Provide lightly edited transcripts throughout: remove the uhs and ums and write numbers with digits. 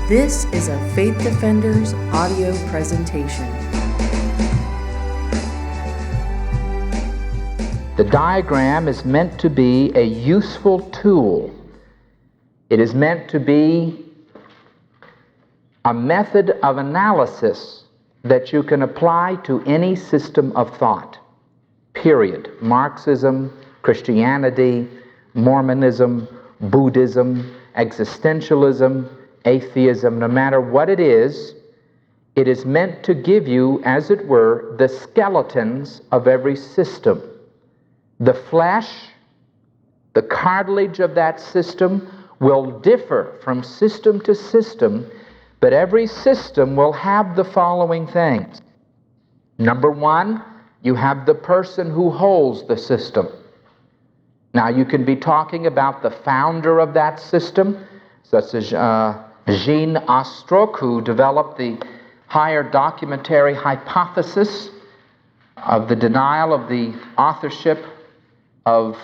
This is a Faith Defenders audio presentation. The diagram is meant to be a useful tool. It is meant to be a method of analysis that you can apply to any system of thought, period. Marxism, Christianity, Mormonism, Buddhism, existentialism, atheism, no matter what it is meant to give you, as it were, the skeletons of every system. The flesh, the cartilage of that system will differ from system to system, but every system will have the following things. Number one, you have the person who holds the system. Now, you can be talking about the founder of that system, such as Jean Ostrog, who developed the higher documentary hypothesis of the denial of the authorship of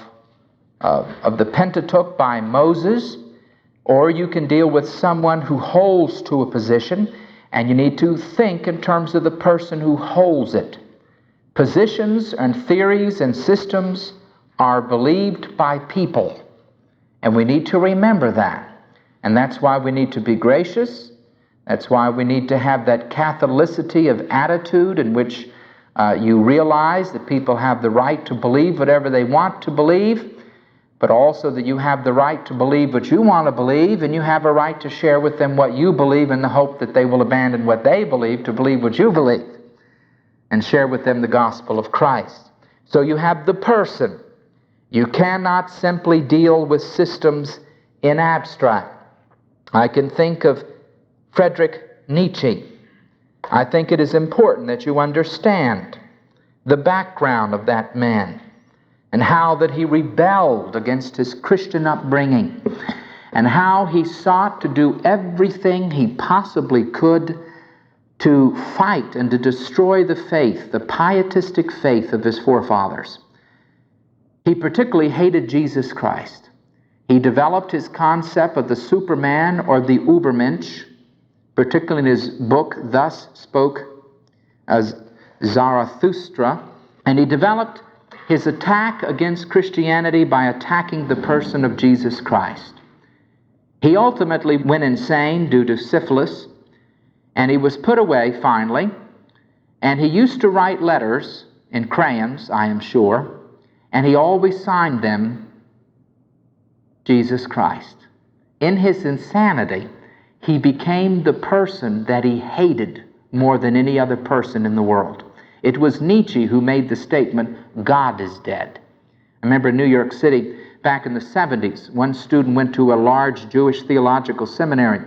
the Pentateuch by Moses. Or you can deal with someone who holds to a position, and you need to think in terms of the person who holds it. Positions and theories and systems are believed by people, and we need to remember that. And that's why we need to be gracious. That's why we need to have that catholicity of attitude in which you realize that people have the right to believe whatever they want to believe, but also that you have the right to believe what you want to believe, and you have a right to share with them what you believe in the hope that they will abandon what they believe to believe what you believe, and share with them the gospel of Christ. So you have the person. You cannot simply deal with systems in abstract. I can think of Friedrich Nietzsche. I think it is important that you understand the background of that man and how that he rebelled against his Christian upbringing and how he sought to do everything he possibly could to fight and to destroy the faith, the pietistic faith of his forefathers. He particularly hated Jesus Christ. He developed his concept of the Superman or the Übermensch, particularly in his book, Thus Spoke as Zarathustra, and he developed his attack against Christianity by attacking the person of Jesus Christ. He ultimately went insane due to syphilis, and he was put away finally, and he used to write letters in crayons, I am sure, and he always signed them Jesus Christ. In his insanity, he became the person that he hated more than any other person in the world. It was Nietzsche who made the statement, God is dead. I remember in New York City, back in the 70s, one student went to a large Jewish Theological Seminary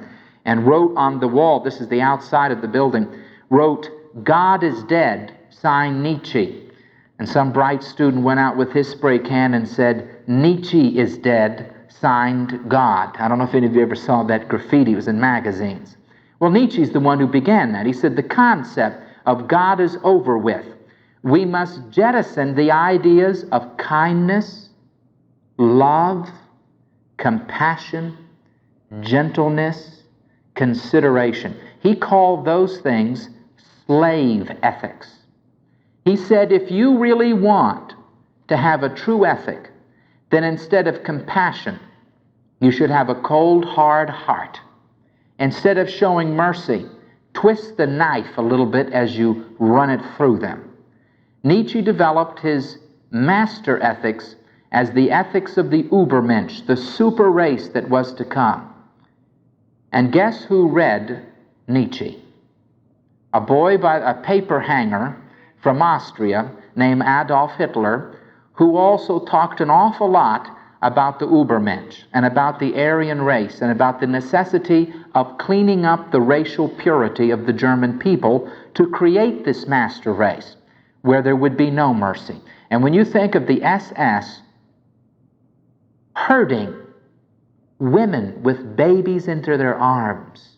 and wrote on the wall, this is the outside of the building, wrote, God is dead, signed Nietzsche. And some bright student went out with his spray can and said, Nietzsche is dead, signed God. I don't know if any of you ever saw that graffiti. It was in magazines. Well, Nietzsche's the one who began that. He said the concept of God is over with. We must jettison the ideas of kindness, love, compassion, gentleness, consideration. He called those things slave ethics. He said if you really want to have a true ethic, then instead of compassion, you should have a cold, hard heart. Instead of showing mercy, twist the knife a little bit as you run it through them. Nietzsche developed his master ethics as the ethics of the Übermensch, the super race that was to come. And guess who read Nietzsche? A boy by a paper hanger from Austria named Adolf Hitler, who also talked an awful lot about the Übermensch and about the Aryan race and about the necessity of cleaning up the racial purity of the German people to create this master race where there would be no mercy. And when you think of the SS herding women with babies into their arms,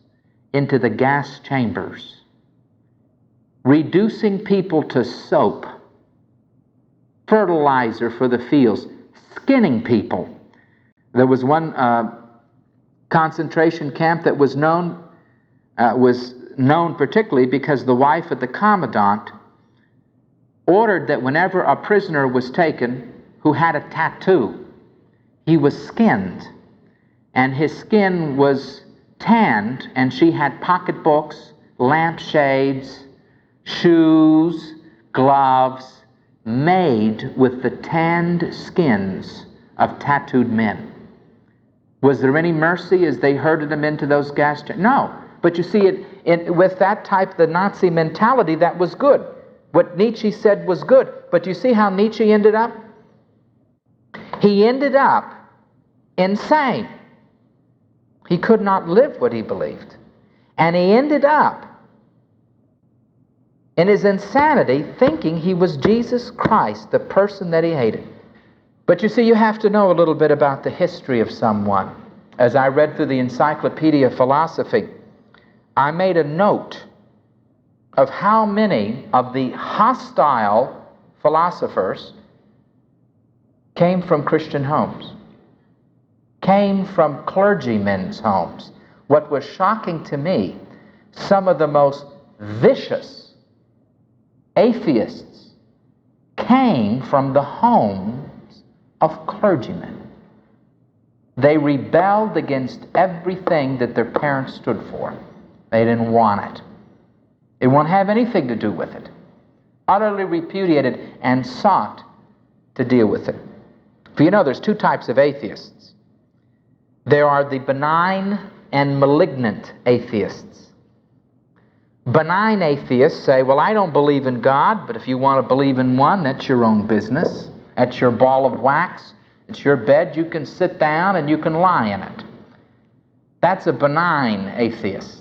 into the gas chambers, reducing people to soap, fertilizer for the fields, skinning people. There was one concentration camp that was known was known particularly because the wife of the commandant ordered that whenever a prisoner was taken who had a tattoo, he was skinned, and his skin was tanned, and she had pocketbooks, lampshades, shoes, gloves made with the tanned skins of tattooed men. Was there any mercy as they herded them into those gas chambers? No. But you see, with that type, the Nazi mentality, that was good. What Nietzsche said was good. But you see how Nietzsche ended up? He ended up insane. He could not live what he believed. And he ended up, in his insanity, thinking he was Jesus Christ, the person that he hated. But you see, you have to know a little bit about the history of someone. As I read through the Encyclopedia of Philosophy, I made a note of how many of the hostile philosophers came from Christian homes, came from clergymen's homes. What was shocking to me, some of the most vicious atheists came from the homes of clergymen. They rebelled against everything that their parents stood for. They didn't want it. They won't have anything to do with it. Utterly repudiated and sought to deal with it. For you know, there's two types of atheists. There are the benign and malignant atheists. Benign atheists say, well, I don't believe in God, but if you want to believe in one, that's your own business. That's your ball of wax. It's your bed. You can sit down and you can lie in it. That's a benign atheist.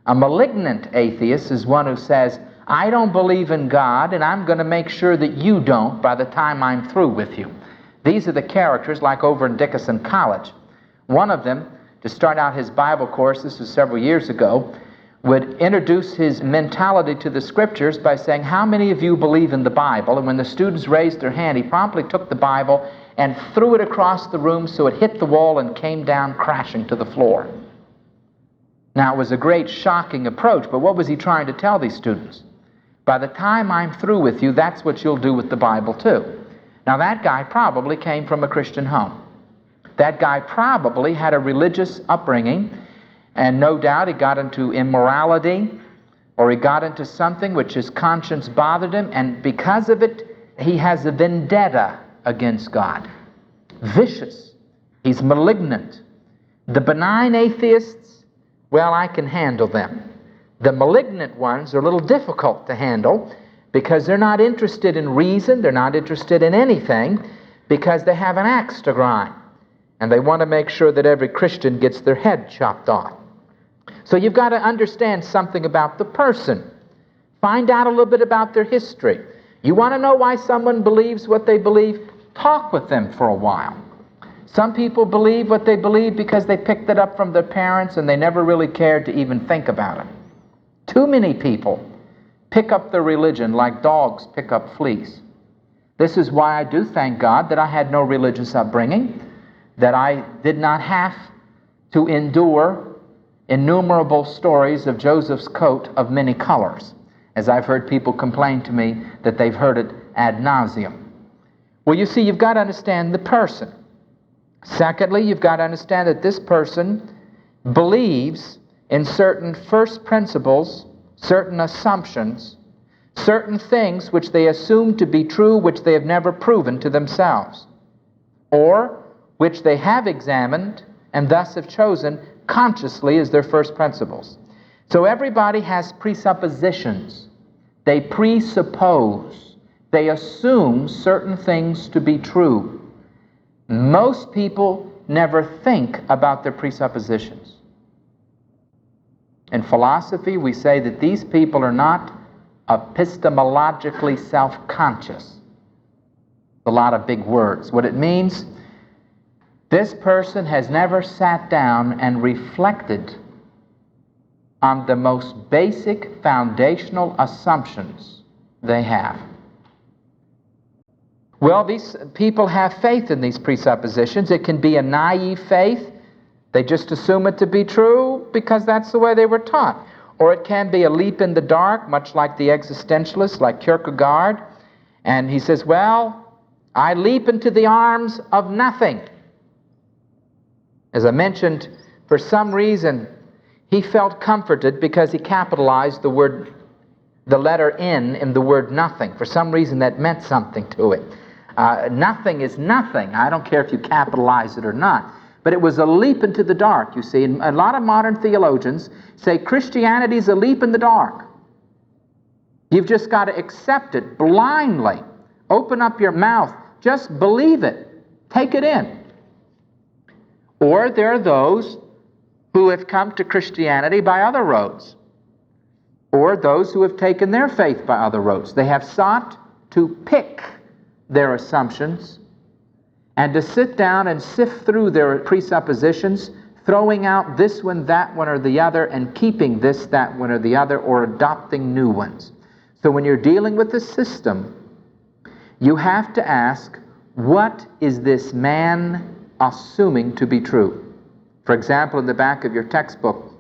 A malignant atheist is one who says, I don't believe in God, and I'm going to make sure that you don't by the time I'm through with you. These are the characters like over in Dickinson College. One of them, to start out his Bible course, this was several years ago, would introduce his mentality to the Scriptures by saying, how many of you believe in the Bible? And when the students raised their hand, he promptly took the Bible and threw it across the room so it hit the wall and came down crashing to the floor. Now, it was a great shocking approach, but what was he trying to tell these students? By the time I'm through with you, that's what you'll do with the Bible too. Now, that guy probably came from a Christian home. That guy probably had a religious upbringing, and no doubt he got into immorality, or he got into something which his conscience bothered him, and because of it, he has a vendetta against God. Vicious. He's malignant. The benign atheists, well, I can handle them. The malignant ones are a little difficult to handle because they're not interested in reason, they're not interested in anything, because they have an axe to grind. And they want to make sure that every Christian gets their head chopped off. So you've got to understand something about the person. Find out a little bit about their history. You want to know why someone believes what they believe? Talk with them for a while. Some people believe what they believe because they picked it up from their parents and they never really cared to even think about it. Too many people pick up their religion like dogs pick up fleas. This is why I do thank God that I had no religious upbringing, that I did not have to endure innumerable stories of Joseph's coat of many colors, as I've heard people complain to me that they've heard it ad nauseum. Well, you see, you've got to understand the person. Secondly, you've got to understand that this person believes in certain first principles, certain assumptions, certain things which they assume to be true, which they have never proven to themselves, or which they have examined and thus have chosen consciously as their first principles. So everybody has presuppositions. They presuppose. They assume certain things to be true. Most people never think about their presuppositions. In philosophy, we say that these people are not epistemologically self-conscious. A lot of big words. What it means, this person has never sat down and reflected on the most basic foundational assumptions they have. Well, these people have faith in these presuppositions. It can be a naive faith. They just assume it to be true because that's the way they were taught. or it can be a leap in the dark, much like the existentialists, like Kierkegaard. And he says, well, I leap into the arms of nothing. As I mentioned, for some reason, he felt comforted because he capitalized the letter N in the word nothing. For some reason, that meant something to it. Nothing is nothing. I don't care if you capitalize it or not. But it was a leap into the dark, you see. And a lot of modern theologians say Christianity is a leap in the dark. You've just got to accept it blindly. Open up your mouth. Just believe it. Take it in. Or there are those who have come to Christianity by other roads, or those who have taken their faith by other roads. They have sought to pick their assumptions and to sit down and sift through their presuppositions, throwing out this one, that one, or the other, and keeping this, that one, or the other, or adopting new ones. So when you're dealing with the system, you have to ask, what is this man assuming to be true? For example, in the back of your textbook,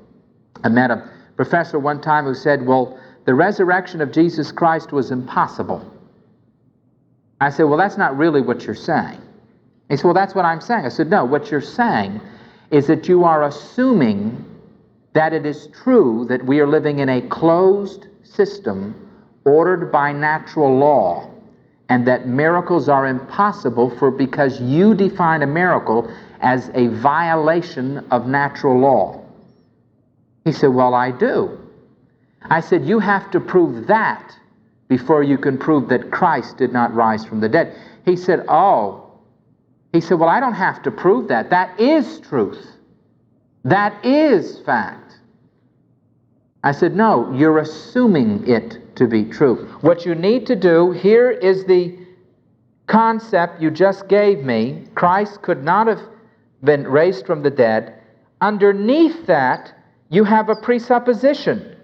I met a professor one time who said, well, the resurrection of Jesus Christ was impossible. I said, well, that's not really what you're saying. He said, well, that's what I'm saying. I said, no, what you're saying is that you are assuming that it is true that we are living in a closed system ordered by natural law, and that miracles are impossible because you define a miracle as a violation of natural law. He said, well, I do. I said, you have to prove that before you can prove that Christ did not rise from the dead. He said, oh. He said, well, I don't have to prove that. That is truth. That is fact. I said, no, you're assuming it to be true. What you need to do, here is the concept you just gave me. Christ could not have been raised from the dead. Underneath that, you have a presupposition.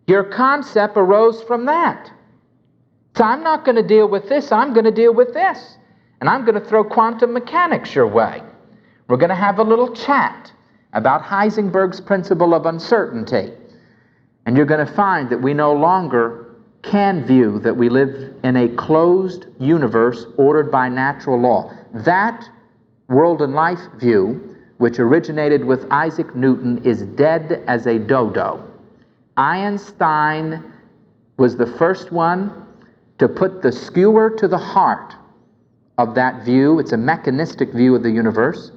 Your concept arose from that. So I'm not going to deal with this, I'm going to deal with this. And I'm going to throw quantum mechanics your way. We're going to have a little chat about Heisenberg's principle of uncertainty. And you're going to find that we no longer can view that we live in a closed universe ordered by natural law. That world and life view, which originated with Isaac Newton, is dead as a dodo. Einstein was the first one to put the skewer to the heart of that view. It's a mechanistic view of the universe.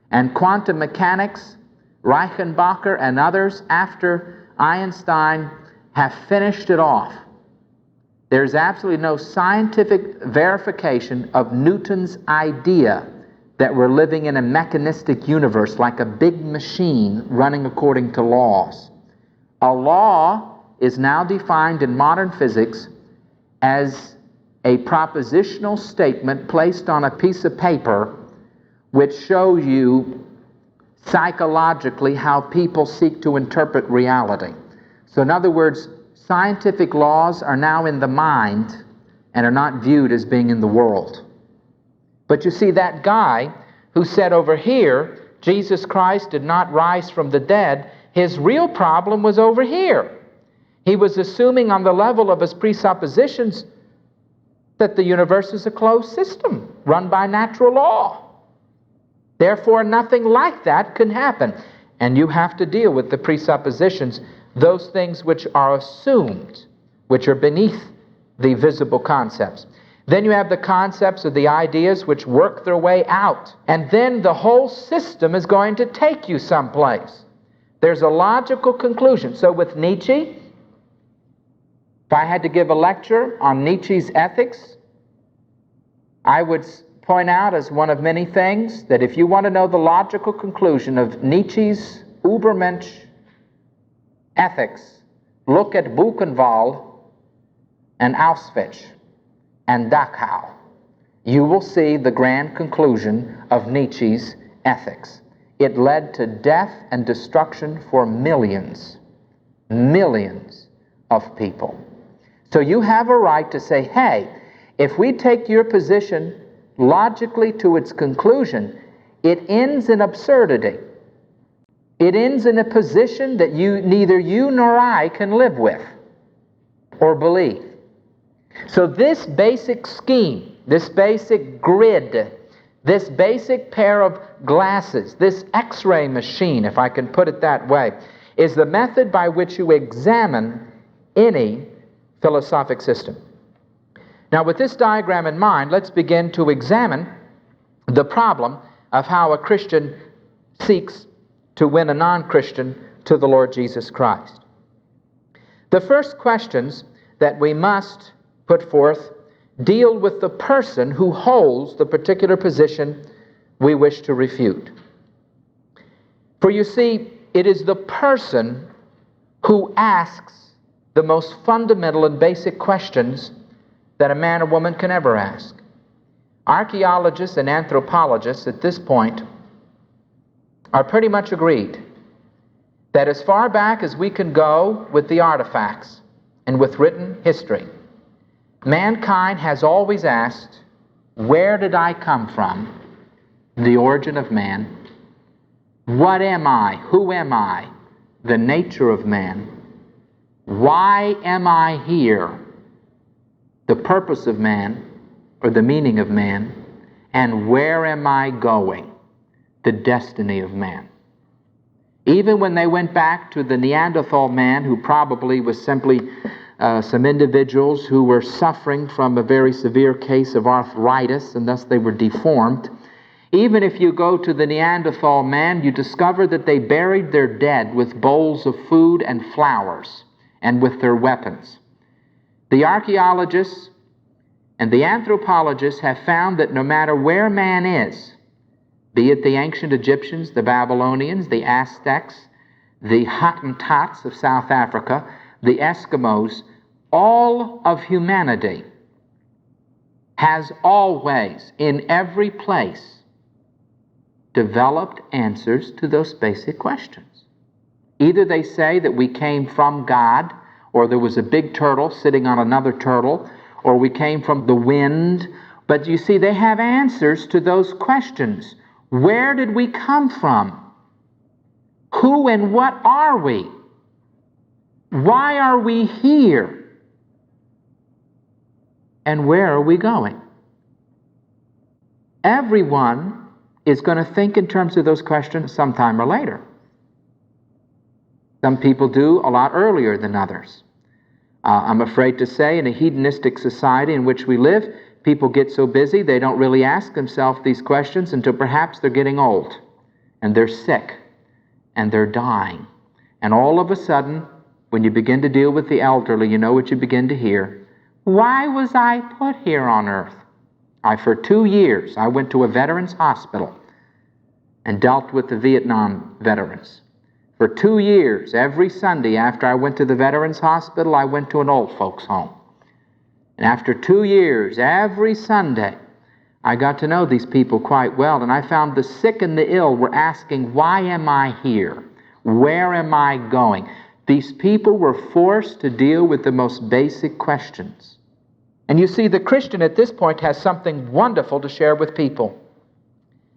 And quantum mechanics, Reichenbacher and others after Einstein have finished it off. There's absolutely no scientific verification of Newton's idea that we're living in a mechanistic universe like a big machine running according to laws. A law is now defined in modern physics as a propositional statement placed on a piece of paper which shows you psychologically how people seek to interpret reality. So in other words, scientific laws are now in the mind and are not viewed as being in the world. But you see, that guy who said over here, Jesus Christ did not rise from the dead, his real problem was over here. He was assuming on the level of his presuppositions that the universe is a closed system run by natural law. Therefore, nothing like that can happen. And you have to deal with the presuppositions, those things which are assumed, which are beneath the visible concepts. Then you have the concepts of the ideas which work their way out. And then the whole system is going to take you someplace. There's a logical conclusion. So with Nietzsche, if I had to give a lecture on Nietzsche's ethics, I would point out as one of many things that if you want to know the logical conclusion of Nietzsche's Übermensch ethics, look at Buchenwald and Auschwitz and Dachau. You will see the grand conclusion of Nietzsche's ethics. It led to death and destruction for millions of people. So you have a right to say, hey, if we take your position logically to its conclusion, it ends in absurdity. It ends in a position that neither you nor I can live with or believe. So this basic scheme, this basic grid, this basic pair of glasses, this X-ray machine, if I can put it that way, is the method by which you examine any philosophic system. Now, with this diagram in mind, let's begin to examine the problem of how a Christian seeks to win a non-Christian to the Lord Jesus Christ. The first questions that we must put forth deal with the person who holds the particular position we wish to refute. For you see, it is the person who asks the most fundamental and basic questions that a man or woman can ever ask. Archaeologists and anthropologists at this point are pretty much agreed that as far back as we can go with the artifacts and with written history, mankind has always asked, where did I come from? The origin of man. What am I? Who am I? The nature of man. Why am I here? The purpose of man, or the meaning of man. And where am I going? The destiny of man. Even when they went back to the Neanderthal man, who probably was simply some individuals who were suffering from a very severe case of arthritis, and thus they were deformed. Even if you go to the Neanderthal man, you discover that they buried their dead with bowls of food and flowers, and with their weapons. The archaeologists and the anthropologists have found that no matter where man is, be it the ancient Egyptians, the Babylonians, the Aztecs, the Hottentots of South Africa, the Eskimos, all of humanity has always, in every place, developed answers to those basic questions. Either they say that we came from God, or there was a big turtle sitting on another turtle, or we came from the wind. But you see, they have answers to those questions. Where did we come from? Who and what are we? Why are we here? And where are we going? Everyone is going to think in terms of those questions sometime or later. Some people do a lot earlier than others. I'm afraid to say, in a hedonistic society in which we live, people get so busy they don't really ask themselves these questions until perhaps they're getting old, and they're sick, and they're dying. And all of a sudden, when you begin to deal with the elderly, you know what you begin to hear. Why was I put here on earth? For 2 years, I went to a veterans hospital and dealt with the Vietnam veterans. For 2 years, every Sunday after I went to the veterans hospital, I went to an old folks home. And after 2 years, every Sunday, I got to know these people quite well, and I found the sick and the ill were asking, why am I here? Where am I going? These people were forced to deal with the most basic questions. And you see, the Christian at this point has something wonderful to share with people.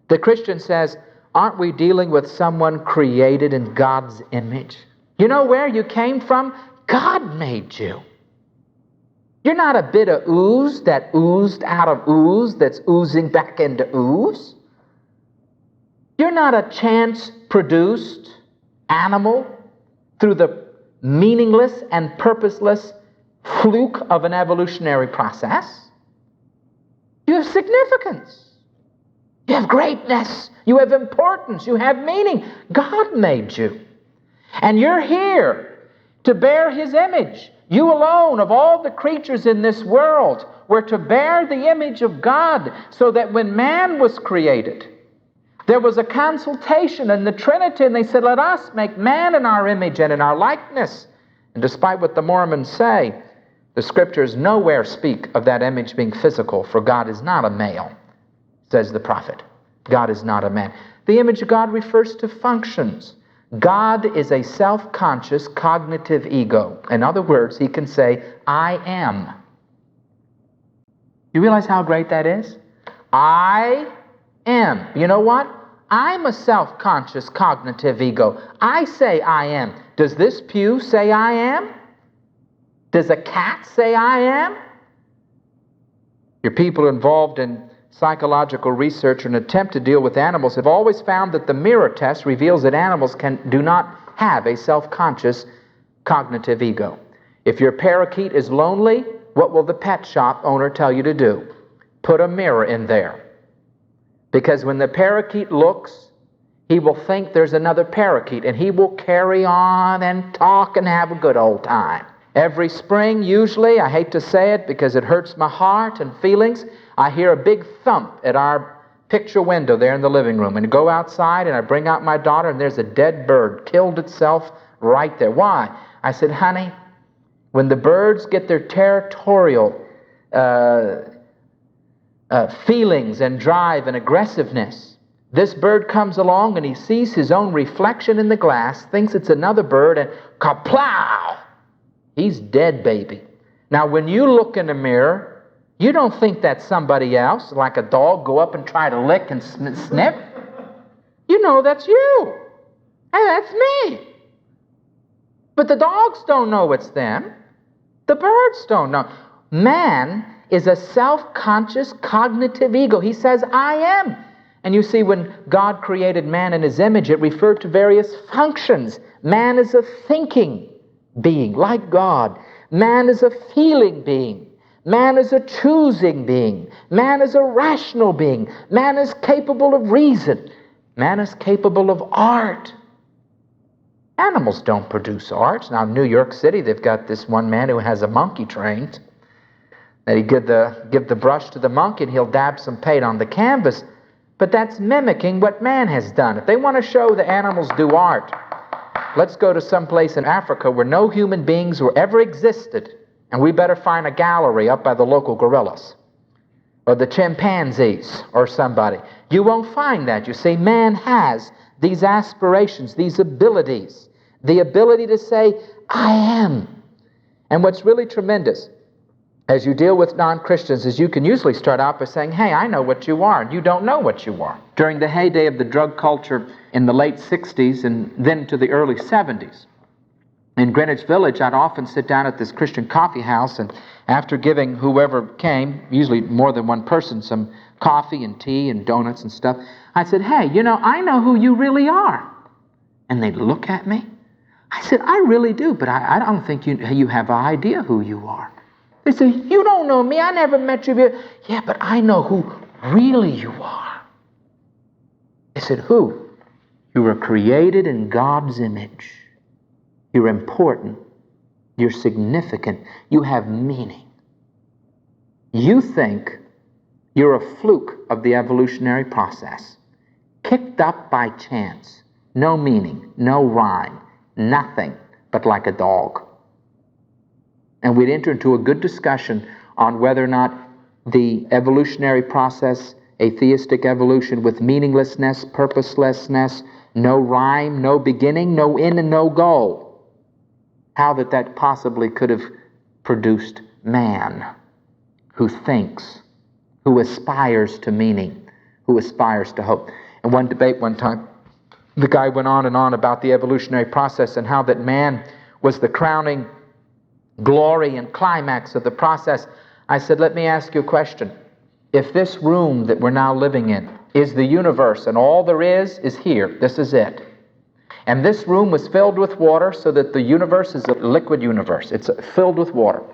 The Christian says, aren't we dealing with someone created in God's image? You know where you came from? God made you. You're not a bit of ooze that oozed out of ooze that's oozing back into ooze. You're not a chance-produced animal through the meaningless and purposeless fluke of an evolutionary process. You have significance. You have greatness. You have importance. You have meaning. God made you. And you're here to bear His image. You alone, of all the creatures in this world, were to bear the image of God, so that when man was created, there was a consultation in the Trinity, and they said, let us make man in our image and in our likeness. And despite what the Mormons say, the Scriptures nowhere speak of that image being physical, for God is not a male, says the prophet. God is not a man. The image of God refers to functions. God is a self-conscious cognitive ego. In other words, He can say, I am. You realize how great that is? I am. You know what? I'm a self-conscious cognitive ego. I say I am. Does this pew say I am? Does a cat say I am? Your people involved in psychological research or an attempt to deal with animals have always found that the mirror test reveals that animals do not have a self-conscious cognitive ego. If your parakeet is lonely, what will the pet shop owner tell you to do? Put a mirror in there. Because when the parakeet looks, he will think there's another parakeet, and he will carry on and talk and have a good old time. Every spring, usually, I hate to say it because it hurts my heart and feelings, I hear a big thump at our picture window there in the living room, and go outside and I bring out my daughter, and there's a dead bird, killed itself right there. Why? I said, honey, when the birds get their territorial feelings and drive and aggressiveness, this bird comes along and he sees his own reflection in the glass, thinks it's another bird, and kaplow! He's dead, baby. Now, when you look in the mirror, you don't think that's somebody else, like a dog go up and try to lick and sniff. You know that's you. Hey, that's me. But the dogs don't know it's them. The birds don't know. Man is a self-conscious cognitive ego. He says, I am. And you see, when God created man in his image, it referred to various functions. Man is a thinking being, like God. Man is a feeling being. Man is a choosing being. Man is a rational being. Man is capable of reason. Man is capable of art. Animals don't produce art. Now, in New York City, they've got this one man who has a monkey trained. They give the brush to the monkey and he'll dab some paint on the canvas. But that's mimicking what man has done. If they want to show the animals do art, let's go to some place in Africa where no human beings were ever existed, and we better find a gallery up by the local gorillas or the chimpanzees or somebody. You won't find that. You see, man has these aspirations, these abilities, the ability to say, I am. And what's really tremendous as you deal with non-Christians is you can usually start out by saying, hey, I know what you are, and you don't know what you are. During the heyday of the drug culture in the late 60s and then to the early 70s, in Greenwich Village, I'd often sit down at this Christian coffee house, and after giving whoever came, usually more than one person, some coffee and tea and donuts and stuff, I said, hey, I know who you really are. And they'd look at me. I said, I really do, but I don't think you have an idea who you are. They said, you don't know me. I never met you before. Yeah, but I know who really you are. I said, who? You were created in God's image. You're important. You're significant. You have meaning. You think you're a fluke of the evolutionary process, kicked up by chance, no meaning, no rhyme, nothing but like a dog. And we'd enter into a good discussion on whether or not the evolutionary process, atheistic evolution with meaninglessness, purposelessness, no rhyme, no beginning, no end, and no goal, how that possibly could have produced man who thinks, who aspires to meaning, who aspires to hope. In one debate one time, the guy went on and on about the evolutionary process and how that man was the crowning glory and climax of the process. I said, let me ask you a question. If this room that we're now living in is the universe and all there is here, this is it, and this room was filled with water so that the universe is a liquid universe, it's filled with water,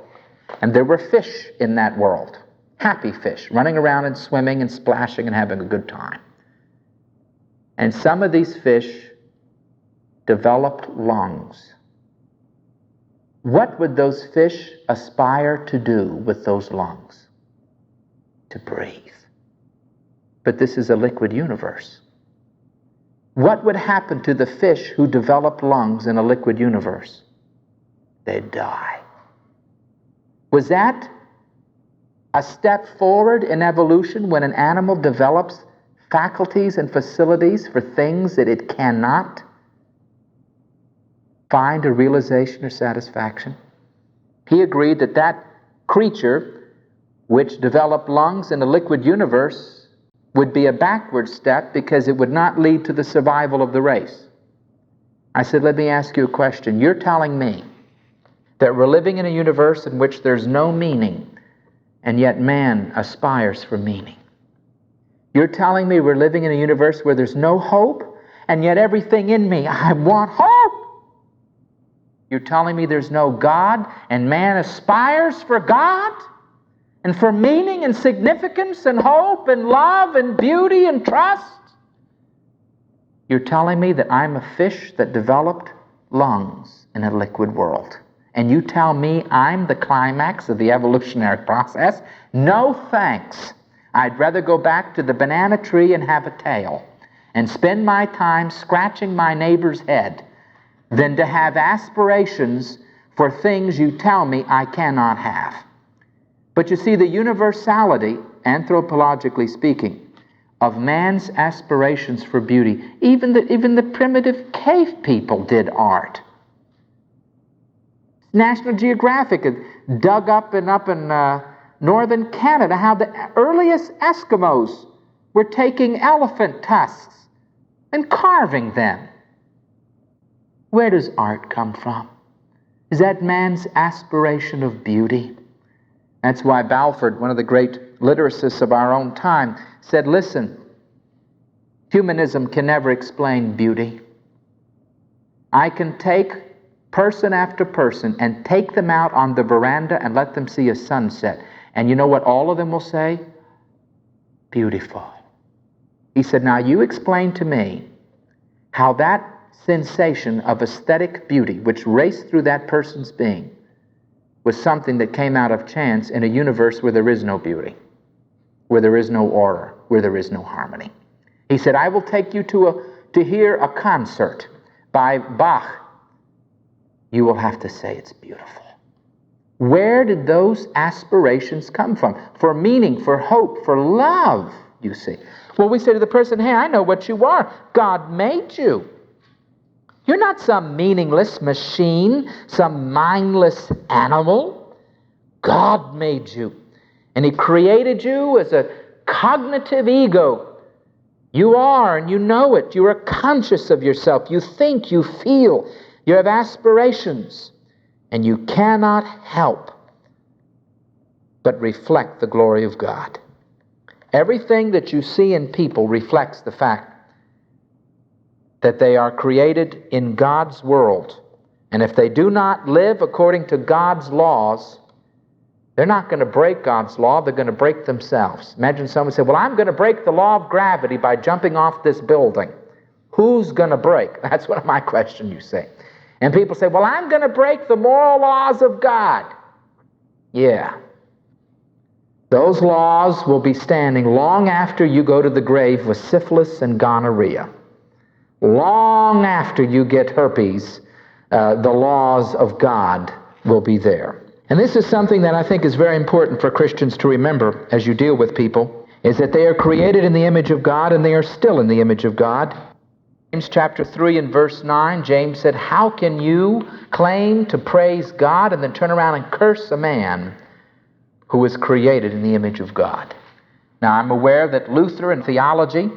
and there were fish in that world, happy fish, running around and swimming and splashing and having a good time. And some of these fish developed lungs. What would those fish aspire to do with those lungs? To breathe. But this is a liquid universe. What would happen to the fish who developed lungs in a liquid universe? They'd die. Was that a step forward in evolution when an animal develops faculties and facilities for things that it cannot find a realization or satisfaction? He agreed that creature which developed lungs in a liquid universe would be a backward step because it would not lead to the survival of the race. I said, let me ask you a question. You're telling me that we're living in a universe in which there's no meaning, and yet man aspires for meaning. You're telling me we're living in a universe where there's no hope, and yet everything in me, I want hope. You're telling me there's no God, and man aspires for God, and for meaning and significance and hope and love and beauty and trust. You're telling me that I'm a fish that developed lungs in a liquid world. And you tell me I'm the climax of the evolutionary process? No thanks. I'd rather go back to the banana tree and have a tail and spend my time scratching my neighbor's head than to have aspirations for things you tell me I cannot have. But you see, the universality, anthropologically speaking, of man's aspirations for beauty, even the primitive cave people did art. National Geographic had dug up in northern Canada how the earliest Eskimos were taking elephant tusks and carving them. Where does art come from? Is that man's aspiration of beauty? That's why Balfour, one of the great lyricists of our own time, said, listen, humanism can never explain beauty. I can take person after person and take them out on the veranda and let them see a sunset. And you know what all of them will say? Beautiful. He said, now you explain to me how that sensation of aesthetic beauty, which raced through that person's being, was something that came out of chance in a universe where there is no beauty, where there is no order, where there is no harmony. He said, I will take you to hear a concert by Bach. You will have to say it's beautiful. Where did those aspirations come from? For meaning, for hope, for love, you see. Well, we say to the person, hey, I know what you are. God made you. You're not some meaningless machine, some mindless animal. God made you. And He created you as a cognitive ego. You are, and you know it. You are conscious of yourself. You think, you feel. You have aspirations. And you cannot help but reflect the glory of God. Everything that you see in people reflects the fact that they are created in God's world. And if they do not live according to God's laws, they're not going to break God's law, they're going to break themselves. Imagine someone say, well, I'm going to break the law of gravity by jumping off this building. Who's going to break? That's one of my questions, you say. And people say, well, I'm going to break the moral laws of God. Yeah. Those laws will be standing long after you go to the grave with syphilis and gonorrhea. Long after you get herpes, the laws of God will be there. And this is something that I think is very important for Christians to remember as you deal with people, is that they are created in the image of God and they are still in the image of God. James chapter 3 and verse 9, James said, how can you claim to praise God and then turn around and curse a man who was created in the image of God? Now, I'm aware that Luther in theology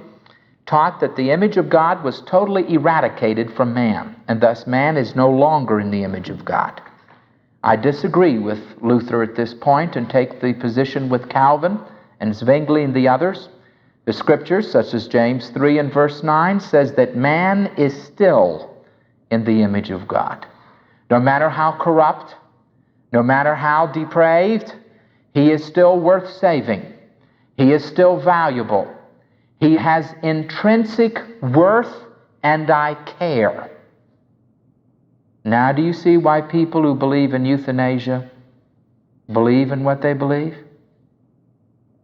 taught that the image of God was totally eradicated from man, and thus man is no longer in the image of God. I disagree with Luther at this point and take the position with Calvin and Zwingli and the others. The scriptures, such as James 3 and verse 9, says that man is still in the image of God. No matter how corrupt, no matter how depraved, he is still worth saving. He is still valuable. He has intrinsic worth, and I care. Now, do you see why people who believe in euthanasia believe in what they believe?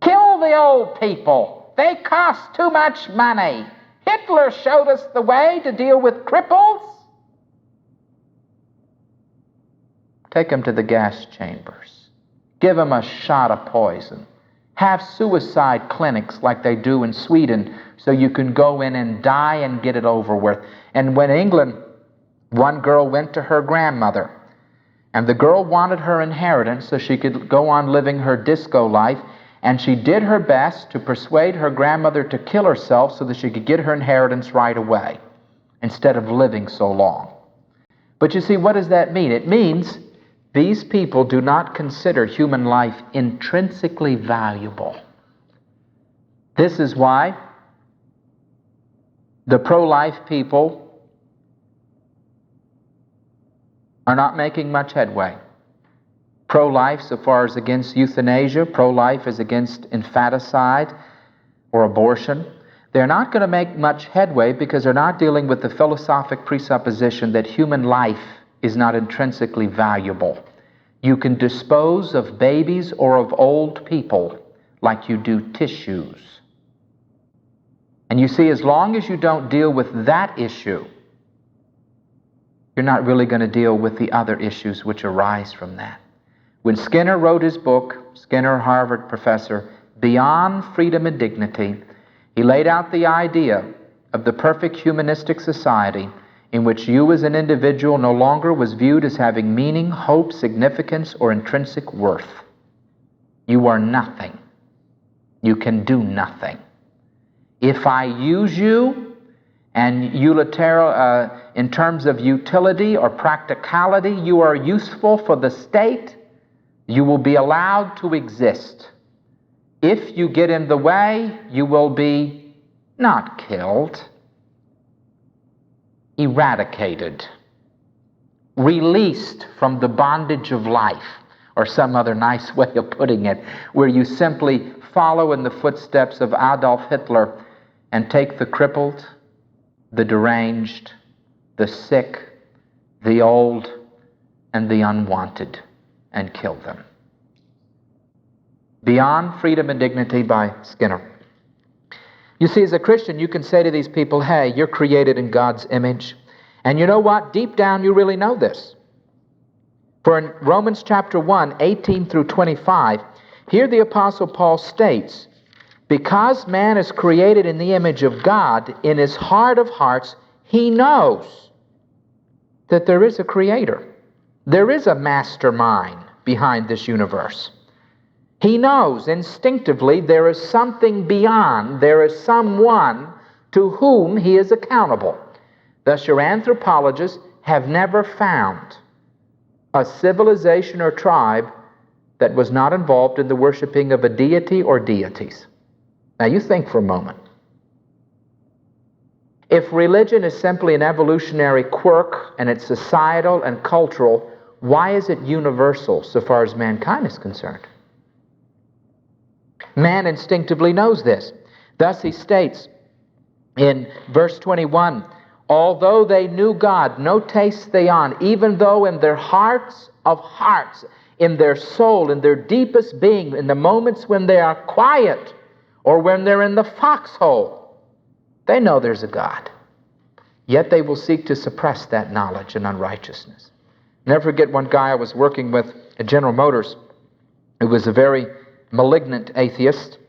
Kill the old people. They cost too much money. Hitler showed us the way to deal with cripples. Take them to the gas chambers. Give them a shot of poison. Have suicide clinics like they do in Sweden so you can go in and die and get it over with. And when England, one girl went to her grandmother, and the girl wanted her inheritance so she could go on living her disco life, and she did her best to persuade her grandmother to kill herself so that she could get her inheritance right away, instead of living so long. But you see, what does that mean? It means these people do not consider human life intrinsically valuable. This is why the pro-life people are not making much headway. Pro-life, so far as against euthanasia, pro-life is against infanticide or abortion. They're not going to make much headway because they're not dealing with the philosophic presupposition that human life is not intrinsically valuable. You can dispose of babies or of old people like you do tissues. And you see, as long as you don't deal with that issue, you're not really going to deal with the other issues which arise from that. When Skinner wrote his book, Skinner, Harvard professor, Beyond Freedom and Dignity, he laid out the idea of the perfect humanistic society in which you as an individual no longer was viewed as having meaning, hope, significance, or intrinsic worth. You are nothing. You can do nothing. If I use you and in terms of utility or practicality, you are useful for the state, you will be allowed to exist. If you get in the way, you will be not killed, eradicated, released from the bondage of life, or some other nice way of putting it, where you simply follow in the footsteps of Adolf Hitler and take the crippled, the deranged, the sick, the old, and the unwanted, and kill them. Beyond Freedom and Dignity by Skinner. You see, as a Christian, you can say to these people, hey, you're created in God's image. And you know what? Deep down, you really know this. For in Romans chapter 1, 18 through 25, here the Apostle Paul states, because man is created in the image of God, in his heart of hearts, he knows that there is a creator. There is a mastermind behind this universe. He knows instinctively there is something beyond, there is someone to whom he is accountable. Thus, your anthropologists have never found a civilization or tribe that was not involved in the worshiping of a deity or deities. Now, you think for a moment. If religion is simply an evolutionary quirk and it's societal and cultural, why is it universal so far as mankind is concerned? Man instinctively knows this. Thus he states in verse 21, although they knew God, no taste they on, even though in their hearts of hearts, in their soul, in their deepest being, in the moments when they are quiet or when they're in the foxhole, they know there's a God. Yet they will seek to suppress that knowledge and unrighteousness. Never forget one guy I was working with at General Motors who was a very malignant atheist,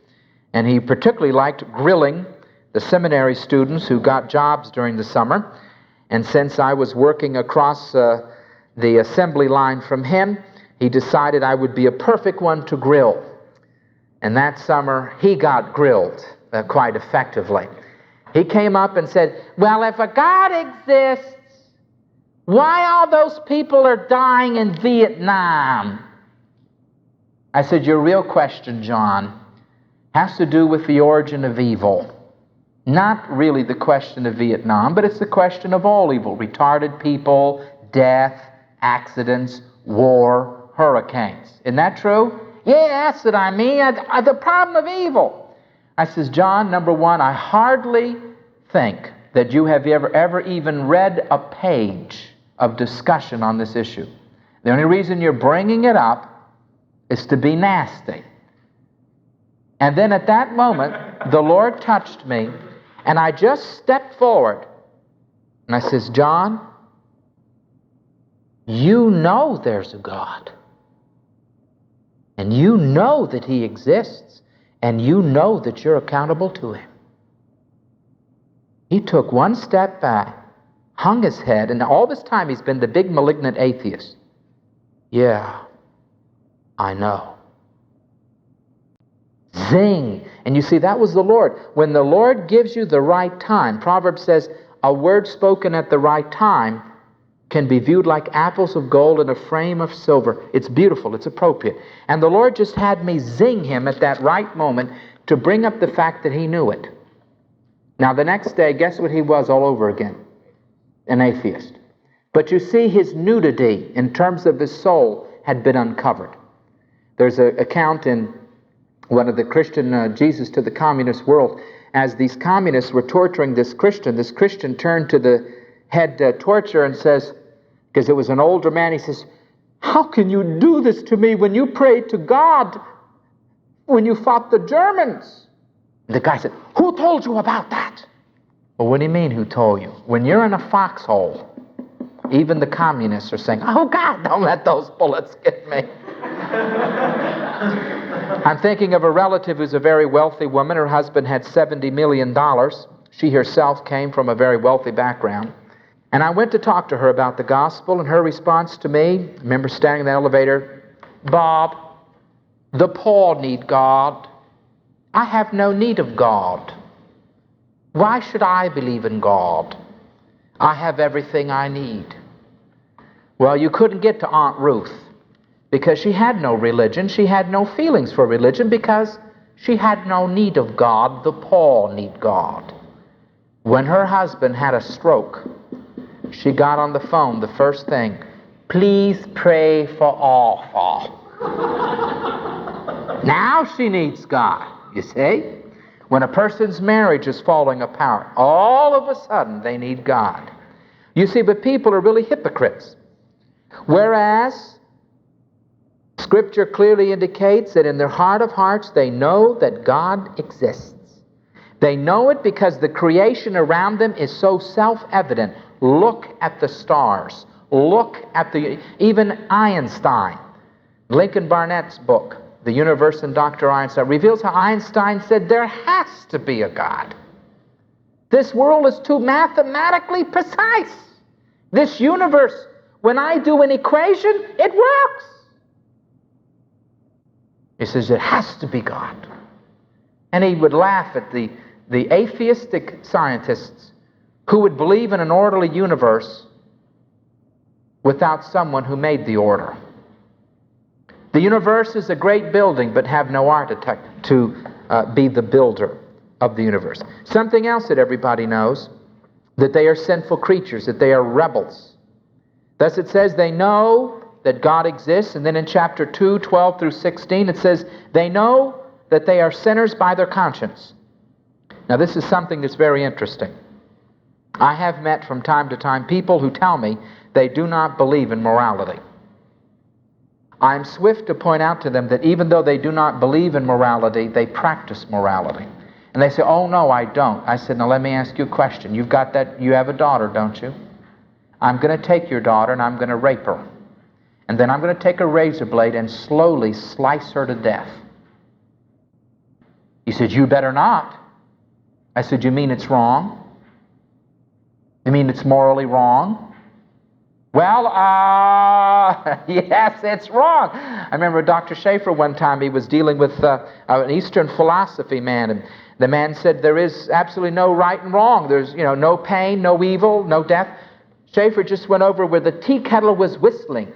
and he particularly liked grilling the seminary students who got jobs during the summer. And since I was working across the assembly line from him, he decided I would be a perfect one to grill. And that summer, he got grilled quite effectively. He came up and said, well, if a God exists, why all those people are dying in Vietnam? I said, your real question, John, has to do with the origin of evil. Not really the question of Vietnam, but it's the question of all evil. Retarded people, death, accidents, war, hurricanes. Isn't that true? Yeah, that's what I mean. The problem of evil. I says, John, number one, I hardly think that you have ever even read a page of discussion on this issue. The only reason you're bringing it up is to be nasty. And then at that moment, the Lord touched me, and I just stepped forward. And I says, John, you know there's a God. And you know that he exists. And you know that you're accountable to him. He took one step back, hung his head, and all this time he's been the big malignant atheist. Yeah, I know. Zing. And you see, that was the Lord. When the Lord gives you the right time, Proverbs says, a word spoken at the right time can be viewed like apples of gold in a frame of silver. It's beautiful. It's appropriate. And the Lord just had me zing him at that right moment to bring up the fact that he knew it. Now, the next day, guess what he was all over again? An atheist. But you see, his nudity in terms of his soul had been uncovered. There's an account in one of the Christian Jesus to the Communist world. As these communists were torturing this Christian turned to the head torturer and says, because it was an older man, he says, how can you do this to me when you prayed to God when you fought the Germans? The guy said, who told you about that? Well, what do you mean, who told you? When you're in a foxhole, even the communists are saying, oh God, don't let those bullets get me. I'm thinking of a relative who's a very wealthy woman. Her husband had $70 million. She herself came from a very wealthy background. And I went to talk to her about the gospel, and her response to me, I remember standing in the elevator, Bob, the poor need God. I have no need of God. Why should I believe in God? I have everything I need. Well, you couldn't get to Aunt Ruth because she had no religion. She had no feelings for religion because she had no need of God. The poor need God. When her husband had a stroke, she got on the phone, the first thing, please pray for Arthur. Now she needs God, you see. When a person's marriage is falling apart, all of a sudden they need God. You see, but people are really hypocrites. Whereas Scripture clearly indicates that in their heart of hearts they know that God exists. They know it because the creation around them is so self-evident. Look at the stars. Look at even Einstein. Lincoln Barnett's book, The Universe and Dr. Einstein, reveals how Einstein said there has to be a God. This world is too mathematically precise. This universe, when I do an equation, it works. He says it has to be God. And he would laugh at the atheistic scientists who would believe in an orderly universe without someone who made the order. The universe is a great building, but have no architect to be the builder of the universe. Something else that everybody knows, that they are sinful creatures, that they are rebels. Thus it says they know that God exists, and then in chapter 2, 12 through 16, it says they know that they are sinners by their conscience. Now this is something that's very interesting. I have met from time to time people who tell me they do not believe in morality. I'm swift to point out to them that even though they do not believe in morality, they practice morality. And they say, oh no, I don't. I said, now let me ask you a question. You have a daughter, don't you? I'm going to take your daughter and I'm going to rape her. And then I'm going to take a razor blade and slowly slice her to death. He said, you better not. I said, you mean it's wrong? You mean it's morally wrong? Well, yes, it's wrong. I remember Dr. Schaefer one time, he was dealing with an Eastern philosophy man, and the man said there is absolutely no right and wrong. There's, no pain, no evil, no death. Schaefer just went over where the tea kettle was whistling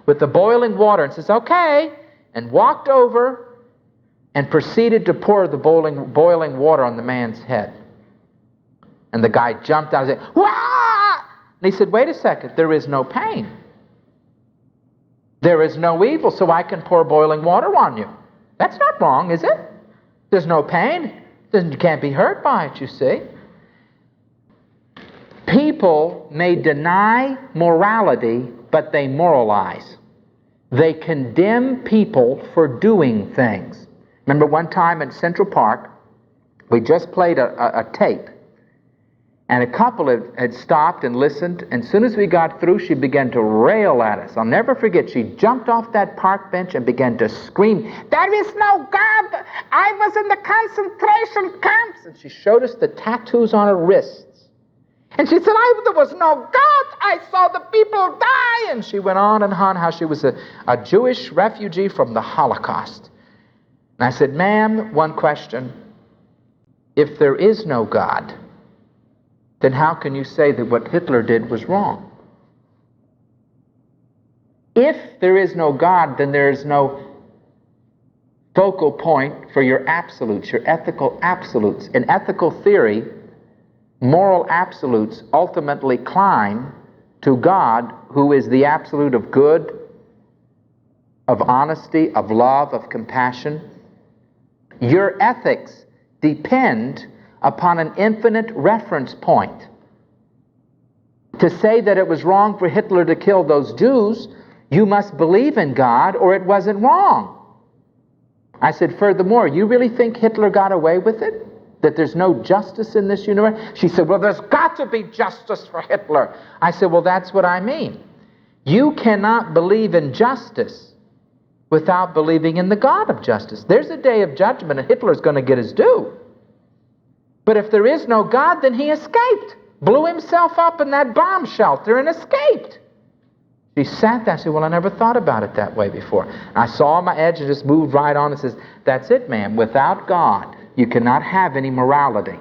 with the boiling water and says, okay, and walked over and proceeded to pour the boiling water on the man's head. And the guy jumped out and said, wah! And he said, wait a second, there is no pain. There is no evil, so I can pour boiling water on you. That's not wrong, is it? There's no pain. You can't be hurt by it, you see. People may deny morality, but they moralize. They condemn people for doing things. Remember one time in Central Park, we just played a tape. And a couple had stopped and listened, and as soon as we got through, she began to rail at us. I'll never forget, she jumped off that park bench and began to scream, there is no God! I was in the concentration camps! And she showed us the tattoos on her wrists. And she said, there was no God! I saw the people die! And she went on and on how she was a Jewish refugee from the Holocaust. And I said, ma'am, one question. If there is no God, then how can you say that what Hitler did was wrong? If there is no God, then there is no focal point for your absolutes, your ethical absolutes. In ethical theory, moral absolutes ultimately climb to God, who is the absolute of good, of honesty, of love, of compassion. Your ethics depend upon an infinite reference point. To say that it was wrong for Hitler to kill those Jews, you must believe in God or it wasn't wrong. I said, furthermore, you really think Hitler got away with it? That there's no justice in this universe? She said, well, there's got to be justice for Hitler. I said, well, that's what I mean. You cannot believe in justice without believing in the God of justice. There's a day of judgment and Hitler's going to get his due. But if there is no God, then he escaped. Blew himself up in that bomb shelter and escaped. She sat there and said, well, I never thought about it that way before. And I saw my edge and just moved right on and says, that's it, ma'am. Without God, you cannot have any morality.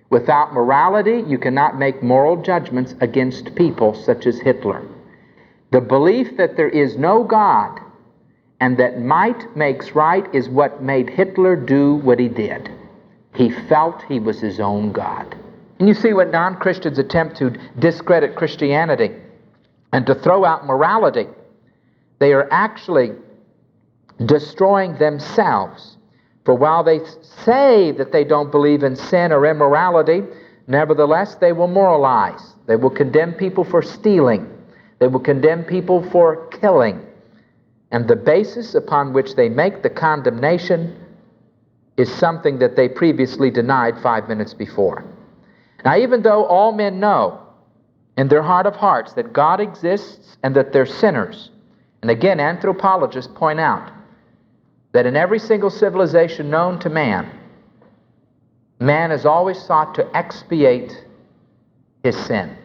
Without morality, you cannot make moral judgments against people such as Hitler. The belief that there is no God and that might makes right is what made Hitler do what he did. He felt he was his own God. And you see, when non-Christians attempt to discredit Christianity and to throw out morality, they are actually destroying themselves. For while they say that they don't believe in sin or immorality, nevertheless they will moralize. They will condemn people for stealing. They will condemn people for killing. And the basis upon which they make the condemnation is something that they previously denied 5 minutes before. Now, even though all men know in their heart of hearts that God exists and that they're sinners, and again, anthropologists point out that in every single civilization known to man, man has always sought to expiate his sin.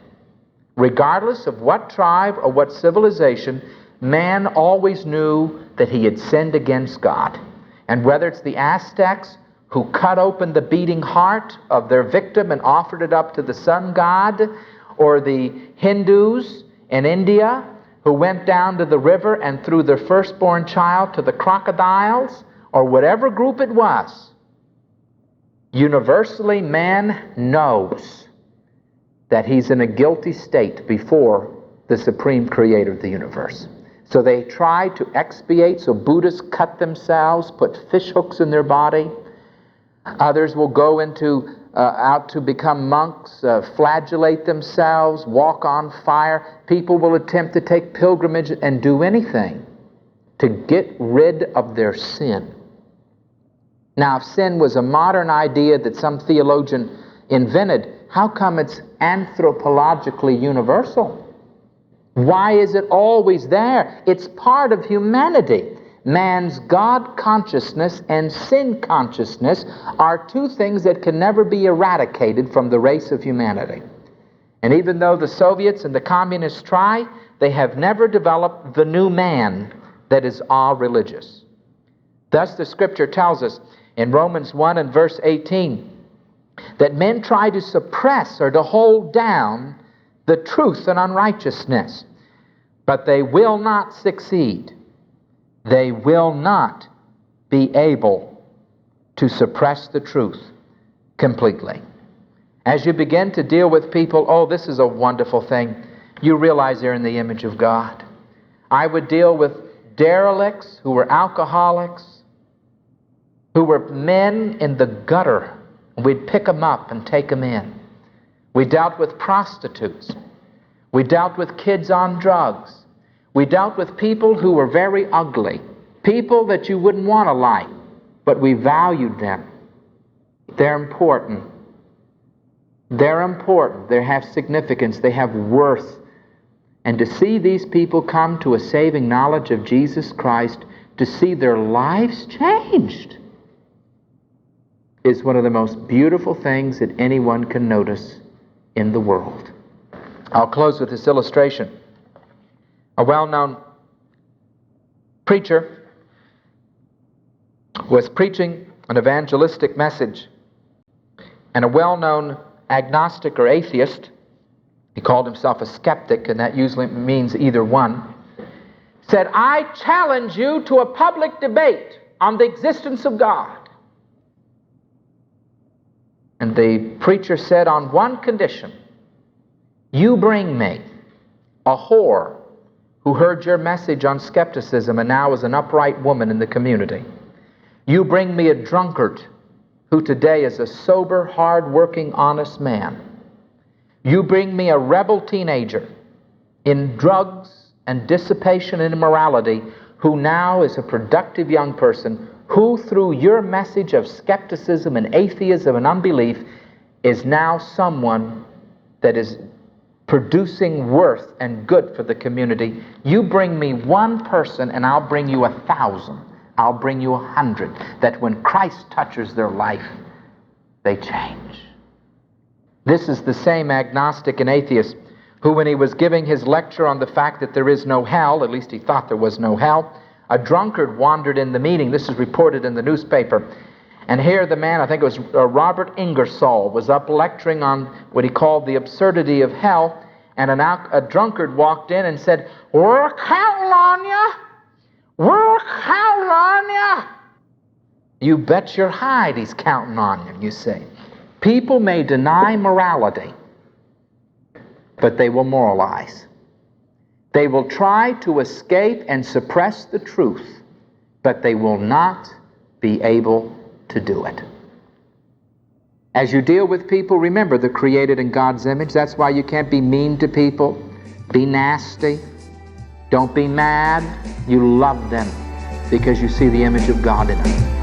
Regardless of what tribe or what civilization, man always knew that he had sinned against God. And whether it's the Aztecs who cut open the beating heart of their victim and offered it up to the sun god, or the Hindus in India who went down to the river and threw their firstborn child to the crocodiles, or whatever group it was, universally man knows that he's in a guilty state before the supreme creator of the universe. So they try to expiate. So Buddhists cut themselves, put fish hooks in their body. Others will go out to become monks, flagellate themselves, walk on fire. People will attempt to take pilgrimage and do anything to get rid of their sin. Now, if sin was a modern idea that some theologian invented, how come it's anthropologically universal? Why is it always there? It's part of humanity. Man's God consciousness and sin consciousness are two things that can never be eradicated from the race of humanity. And even though the Soviets and the communists try, they have never developed the new man that is all religious. Thus the scripture tells us in Romans 1 and verse 18 that men try to suppress or to hold down the truth and unrighteousness, but they will not succeed. They will not be able to suppress the truth completely. As you begin to deal with people, oh, this is a wonderful thing, you realize they're in the image of God. I would deal with derelicts who were alcoholics, who were men in the gutter. We'd pick them up and take them in. We dealt with prostitutes. We dealt with kids on drugs. We dealt with people who were very ugly, people that you wouldn't want to like, but we valued them. They're important. They're important. They have significance. They have worth. And to see these people come to a saving knowledge of Jesus Christ, to see their lives changed, is one of the most beautiful things that anyone can notice in the world. I'll close with this illustration. A well-known preacher was preaching an evangelistic message, and a well-known agnostic or atheist, he called himself a skeptic, and that usually means either one, said, "I challenge you to a public debate on the existence of God." And the preacher said, "On one condition, you bring me a whore who heard your message on skepticism and now is an upright woman in the community. You bring me a drunkard who today is a sober, hard-working, honest man. You bring me a rebel teenager in drugs and dissipation and immorality who now is a productive young person who, through your message of skepticism and atheism and unbelief, is now someone that is producing worth and good for the community. You bring me one person and I'll bring you 1,000. I'll bring you 100. That when Christ touches their life, they change." This is the same agnostic and atheist who, when he was giving his lecture on the fact that there is no hell, at least he thought there was no hell, a drunkard wandered in the meeting. This is reported in the newspaper. And here the man, I think it was Robert Ingersoll, was up lecturing on what he called the absurdity of hell, and a drunkard walked in and said, "We're counting on you! We're counting on you!" You bet your hide he's counting on you, you see. People may deny morality, but they will moralize. They will try to escape and suppress the truth, but they will not be able to do it. As you deal with people, remember they're created in God's image. That's why you can't be mean to people. Be nasty. Don't be mad. You love them because you see the image of God in them.